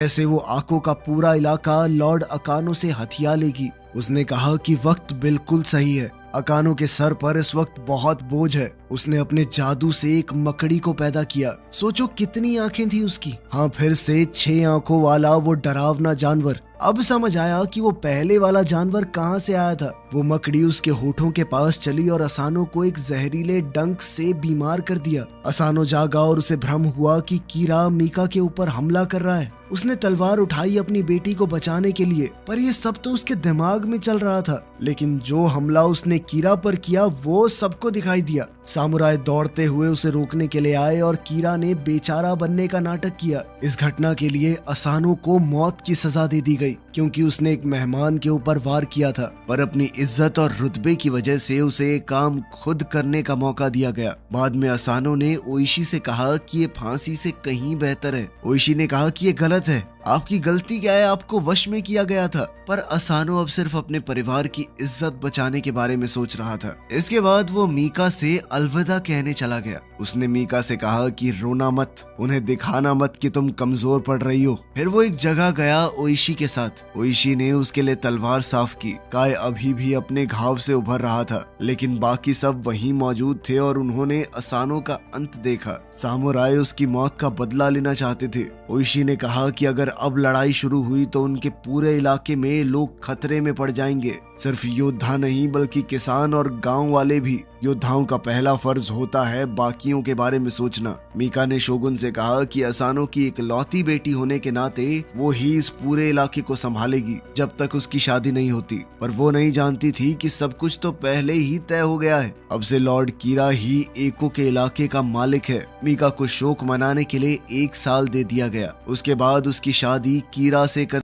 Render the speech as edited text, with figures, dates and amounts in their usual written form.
ऐसे वो आको का पूरा इलाका लॉर्ड अकानो से हथिया लेगी। उसने कहा कि वक्त बिल्कुल सही है। अकानो के सर पर इस वक्त बहुत बोझ है। उसने अपने जादू से एक मकड़ी को पैदा किया। सोचो कितनी आंखें थी उसकी। हाँ, फिर से 6 आंखों वाला वो डरावना जानवर। अब समझ आया कि वो पहले वाला जानवर कहाँ से आया था। वो मकड़ी उसके होठों के पास चली और असानो को एक जहरीले डंक से बीमार कर दिया। असानो जागा और उसे भ्रम हुआ कि कीरा मीका के ऊपर हमला कर रहा है। उसने तलवार उठाई अपनी बेटी को बचाने के लिए, पर ये सब तो उसके दिमाग में चल रहा था। लेकिन जो हमला उसने कीरा पर किया वो सबको दिखाई दिया। सामुराई दौड़ते हुए उसे रोकने के लिए आए और कीरा ने बेचारा बनने का नाटक किया। इस घटना के लिए असानो को मौत की सजा दे दी गई, क्योंकि उसने एक मेहमान के ऊपर वार किया था। पर अपनी इज्जत और रुतबे की वजह से उसे ये काम खुद करने का मौका दिया गया। बाद में असानो ने ओइशी से कहा कि ये फांसी से कहीं बेहतर है। ओइशी ने कहा कि ये गलत है, आपकी गलती क्या है, आपको वश में किया गया था। पर असानो अब सिर्फ अपने परिवार की इज्जत बचाने के बारे में सोच रहा था। इसके बाद वो मीका से अलविदा कहने चला गया। उसने मीका से कहा कि रोना मत, उन्हें दिखाना मत कि तुम कमजोर पड़ रही हो। फिर वो एक जगह गया ओइशी के साथ। ओइशी ने उसके लिए तलवार साफ की। काय अभी भी अपने घाव से उभर रहा था, लेकिन बाकी सब वहीं मौजूद थे और उन्होंने असानो का अंत देखा। सामुराई उसकी मौत का बदला लेना चाहते थे। ओइशी ने कहा कि अगर अब लड़ाई शुरू हुई तो उनके पूरे इलाके में लोग खतरे में पड़ जाएंगे। सिर्फ योद्धा नहीं बल्कि किसान और गांव वाले भी। योद्धाओं का पहला फर्ज होता है बाकियों के बारे में सोचना। मीका ने शोगुन से कहा कि असानो की इकलौती बेटी होने के नाते वो ही इस पूरे इलाके को संभालेगी जब तक उसकी शादी नहीं होती। पर वो नहीं जानती थी कि सब कुछ तो पहले ही तय हो गया है। अब से लॉर्ड कीरा ही एको के इलाके का मालिक है। मीका को शोक मनाने के लिए 1 साल दे दिया गया। उसके बाद उसकी शादी कीरा से कर